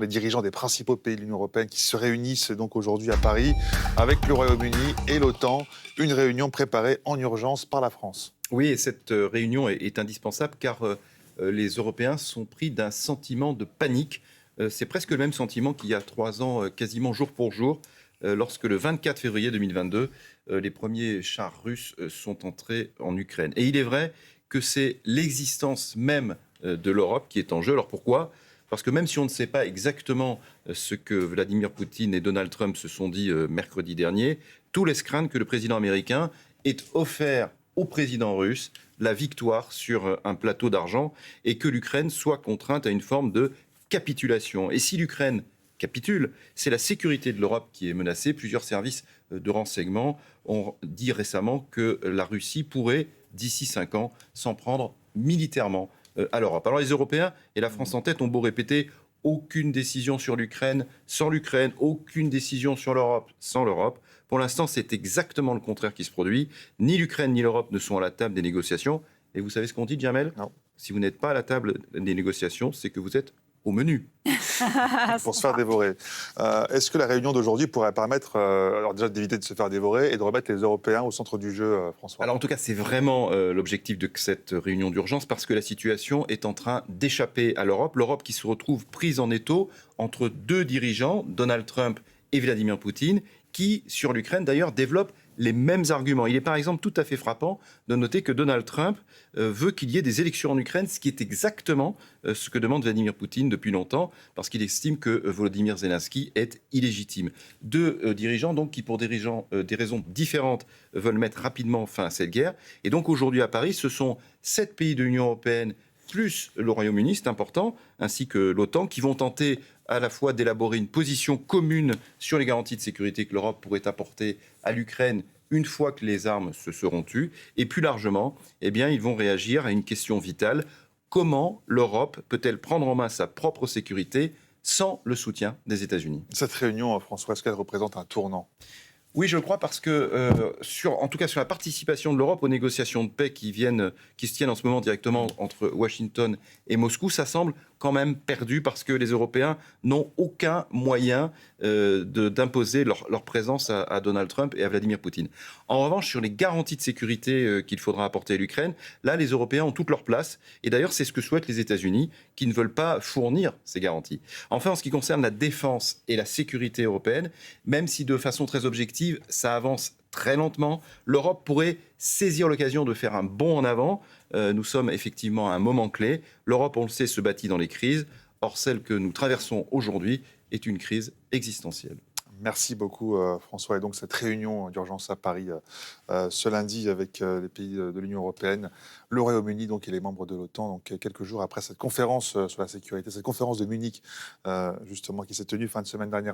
Les dirigeants des principaux pays de l'Union européenne qui se réunissent donc aujourd'hui à Paris avec le Royaume-Uni et l'OTAN. Une réunion préparée en urgence par la France. Oui, et cette réunion est indispensable car les Européens sont pris d'un sentiment de panique. C'est presque le même sentiment qu'il y a 3 ans, quasiment jour pour jour, lorsque le 24 février 2022, les premiers chars russes sont entrés en Ukraine. Et il est vrai que c'est l'existence même de l'Europe qui est en jeu. Alors pourquoi ? Parce que même si on ne sait pas exactement ce que Vladimir Poutine et Donald Trump se sont dit mercredi dernier, tout laisse craindre que le président américain ait offert au président russe la victoire sur un plateau d'argent et que l'Ukraine soit contrainte à une forme de capitulation. Et si l'Ukraine capitule, c'est la sécurité de l'Europe qui est menacée. Plusieurs services de renseignement ont dit récemment que la Russie pourrait, d'ici 5 ans, s'en prendre militairement à l'Europe. Alors les Européens et la France en tête ont beau répéter aucune décision sur l'Ukraine sans l'Ukraine, aucune décision sur l'Europe sans l'Europe. Pour l'instant, c'est exactement le contraire qui se produit. Ni l'Ukraine ni l'Europe ne sont à la table des négociations. Et vous savez ce qu'on dit, Jamel ? Non. Si vous n'êtes pas à la table des négociations, c'est que vous êtes au menu. Pour se faire dévorer. Est-ce que la réunion d'aujourd'hui pourrait permettre alors déjà d'éviter de se faire dévorer et de remettre les Européens au centre du jeu, François ? Alors en tout cas, c'est vraiment l'objectif de cette réunion d'urgence parce que la situation est en train d'échapper à l'Europe. L'Europe qui se retrouve prise en étau entre deux dirigeants, Donald Trump et Vladimir Poutine, qui, sur l'Ukraine d'ailleurs, développent les mêmes arguments. Il est par exemple tout à fait frappant de noter que Donald Trump veut qu'il y ait des élections en Ukraine, ce qui est exactement ce que demande Vladimir Poutine depuis longtemps, parce qu'il estime que Volodymyr Zelensky est illégitime. Deux dirigeants donc qui, pour des raisons différentes, veulent mettre rapidement fin à cette guerre. Et donc aujourd'hui à Paris, ce sont 7 pays de l'Union européenne, plus le Royaume-Uni, c'est important, ainsi que l'OTAN, qui vont tenter à la fois d'élaborer une position commune sur les garanties de sécurité que l'Europe pourrait apporter à l'Ukraine une fois que les armes se seront tues. Et plus largement, eh bien, ils vont réagir à une question vitale. Comment l'Europe peut-elle prendre en main sa propre sécurité sans le soutien des États-Unis ? Cette réunion, François, est-ce qu'elle représente un tournant ? Oui, je le crois parce que, en tout cas sur la participation de l'Europe aux négociations de paix qui se tiennent en ce moment directement entre Washington et Moscou, ça semble quand même perdu parce que les Européens n'ont aucun moyen d'imposer leur présence à Donald Trump et à Vladimir Poutine. En revanche, sur les garanties de sécurité qu'il faudra apporter à l'Ukraine, là, les Européens ont toute leur place. Et d'ailleurs, c'est ce que souhaitent les États-Unis, qui ne veulent pas fournir ces garanties. Enfin, en ce qui concerne la défense et la sécurité européenne, même si de façon très objective, ça avance très lentement, l'Europe pourrait saisir l'occasion de faire un bond en avant. Nous sommes effectivement à un moment clé. L'Europe, on le sait, se bâtit dans les crises. Or, celle que nous traversons aujourd'hui est une crise existentielle. Merci beaucoup, François. Et donc, cette réunion d'urgence à Paris ce lundi avec les pays de l'Union européenne, le Royaume-Uni donc, et les membres de l'OTAN, donc, quelques jours après cette conférence sur la sécurité, cette conférence de Munich, justement, qui s'est tenue fin de semaine dernière.